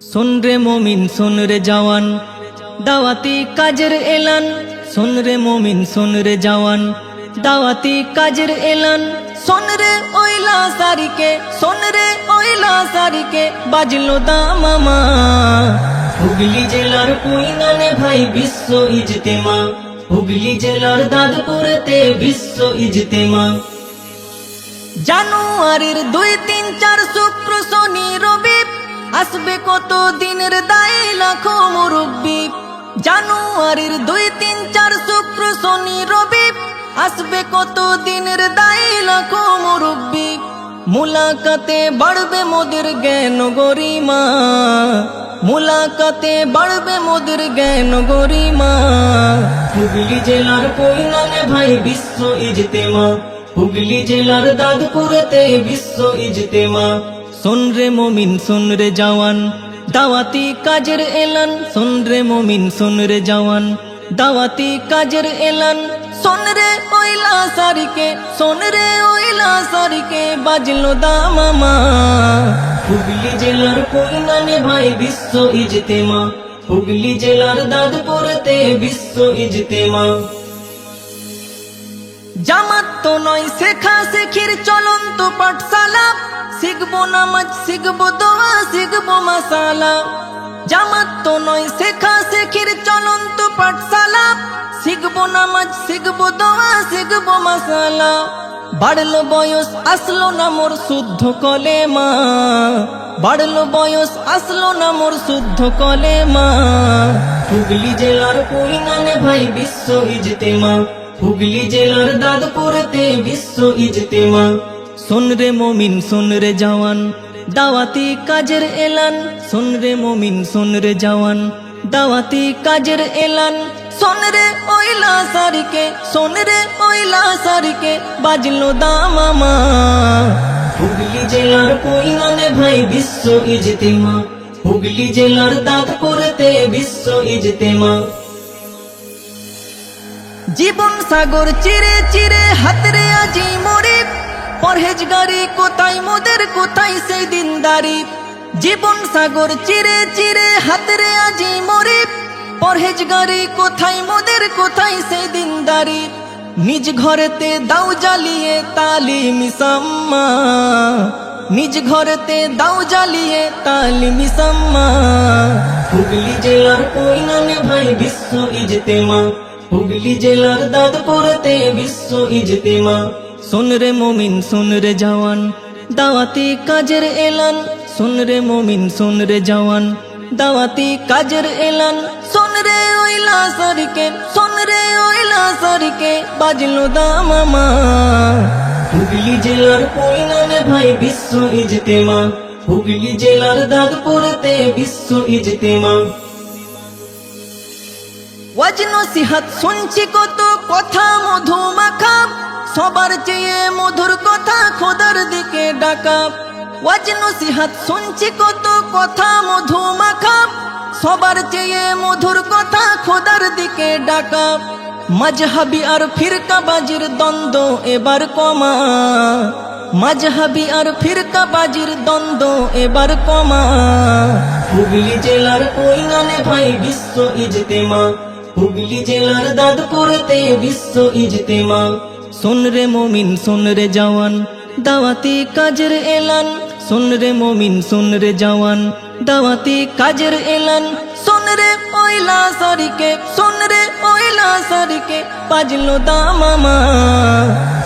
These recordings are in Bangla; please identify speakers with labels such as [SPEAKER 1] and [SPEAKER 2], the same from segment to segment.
[SPEAKER 1] सुन रे मोमिन सुन रे जवान दावती काजर एलान। सुन रे मोमिन सुन रे जवान दावती काजर एलान। सुन रे ओइला सारिके सुन रे ओइला सारिके बाजलो दामामा। हुगली জেলার কুইনানে ভাই বিশ্ব ইজতেমা। হুগলি জেলার দাদপুরেতে বিশ্ব ইজতেমা। জানুয়ারির 2, 3, 4 শুক্র শনি রবি আসবে কত দিনের দায় লাখো মুরব্বি। জানুয়ারির 2, 3, 4 শুক্র শনি রবি আসবে কত দিনের দায় লাখো মুরব্বি। মুলাকাতে বাড়বে মোদের জ্ঞান গরিমা। মুলাকাতে বাড়বে মোদের জ্ঞান গরিমা। হুগলি জেলার কুইনানে ভাই বিশ্ব ইজতেমা। হুগলি জেলার দাদপুরেতে বিশ্ব ইজতেমা। सुन रे मोमिन सुन रे जवान दावती काजर एलान। सुन रे मोमिन सुन रे जवान दावती काजर एलान। सुन रे ओइला सारिके सुन रे ओइला सारिके बाजलो दामामा। হুগলি জেলার কুইনানে ভাই বিশ্ব ইজতেমা। হুগলি জেলার দাদপুরেতে বিশ্ব ইজতেমা। জামাত তো নয় শেখা শেখির চলন্ত পাঠশালা। শিখবো নামাজ শিখবো দোয়া শিখবো মাসালা। জামাত তো নয় শেখা শেখির চলন্ত পাঠশালা। শিখবো নামাজ শিখবো দোয়া শিখবো মাসালা। বাড়লো বয়স আসলো না মোর শুদ্ধ কলেমা। বাড়লো বয়স আসলো না মোর শুদ্ধ কলেমা। হুগলি জেলার কুইনানে ভাই বিশ্ব ইজতেমা। হুগলি জেলার দাদপুরেতে বিশ্ব ইজতেমা। सुन रे मोमिन सुन रे जवान दावती काजर एलान। सुन रे मोमिन सुन रे जवान दावती काजर एलान। सुन रे ओइला सारिके सुन रे ओइला सारिके बाजलो दामामा। হুগলি জেলার কুইনানে ভাই বিশ্ব ইজতেমা। হুগলি জেলার দাদপুরেতে বিশ্ব ইজতেমা। জীবন সাগর চিরে চিরে হাতরে আজি মরে। পরহেজগারি কোথায় মোদের কোথায় সেই দিনদারি। জীবন সাগর চিরে চিরে হাতরে আজি মরে। পরহেজগারি কোথায় মোদের কোথায় সেই দিনদারি। নিজ ঘরেতে দাও জ্বালিয়ে তালিম সাম্মা। নিজ ঘরেতে দাও জ্বালিয়ে তালিম সাম্মা। হুগলি জেলার কুইনানে ভাই বিশ্ব ইজতেমা। হুগলি জেলার দাদপুরেতে বিশ্ব ইজতেমা। सुन रे मोमिन सुन रे जवान दावती काजर एलान। सुन रे मोमिन सुन रे जवान दावती काजर एलान। सुन रे ओइला सारिके सुन रे ओइला सारिके बाजलो दामामा। হুগলি জেলার কুইনানে ভাই বিশ্ব ইজতেমা। হুগলি জেলার দাদপুরেতে বিশ্ব ইজতেমা। ওয়াজ নসিহত শুনছি কত কথা মধু মাখা। সবার চেয়ে মধুর কথা খোদার দিকে ডাকা। ওয়াজ নসিহত শুনছি কত কথা মধু মাখা। সবার চেয়ে মধুর কথা খোদার দিকে ডাকা। মজহবি আর ফিরকাবাজির দ্বন্দ্ব এবার কমা। মজহবি আর ফিরকাবাজির দ্বন্দ্ব এবার কমা। হুগলি জেলার কুইনানে ভাই বিশ্ব ইজতেমা। হুগলি জেলার দাদপুরেতে বিশ্ব ইজতেমা। सुन रे मोमिन सुन रे जवान दावती काजर एलान। सुन रे मोमिन सुन रे जवान दावती काजर एलान। सुन रे ओइला सारिके सुन रे ओइला सारिके बाजलो दामामा।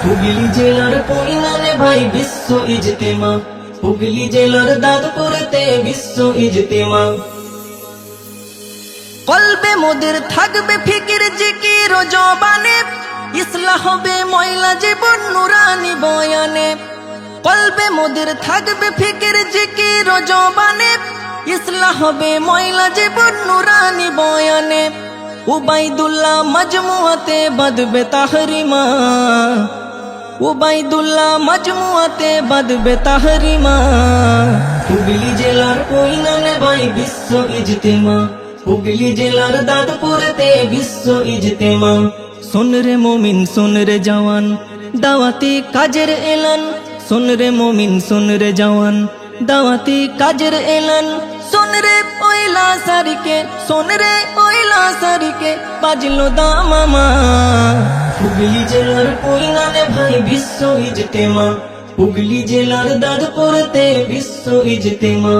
[SPEAKER 1] হুগলি জেলার কুইনানে ভাই বিশ্ব ইজতেমা। হুগলি জেলার দাদপুরেতে বিশ্ব ইজতেমা। কলবে মোদের থাকবে ফিকির জিকির ও জবানে। ইসলাহ হবে ময়লা জীবন নুরানি বয়ানে। কলবে মোদের থাকবে ফিকির জিকির ও জবানে। ইসলাহ হবে ময়লা জীবন নুরানি বয়ানে। উবাইদুল্লাহ মজমুয়াতে বাদবে তাহরিমা। উবাইদুল্লাহ মজমুয়াতে বাদবে তাহরিমা। হুগলি জেলার কুইনানে ভাই বিশ্ব ইজতেমা। হুগলি জেলার দাদপুরেতে বিশ্ব ইজতেমা। सुन रे मोमिन सुन रे जवान दावती काजर एलान। सुन रे मोमिन सुन रे जवान दावती काजर एलान। सुन রে পয়লা সারিকে, শোন রে পয়লা সারিকে বাজলো দামামা। হুগলি জেলার পৈলানে ভাই বিশ্ব ইজতেমা, হুগলি জেলার দাদপুরতে বিশ্ব ইজতেমা।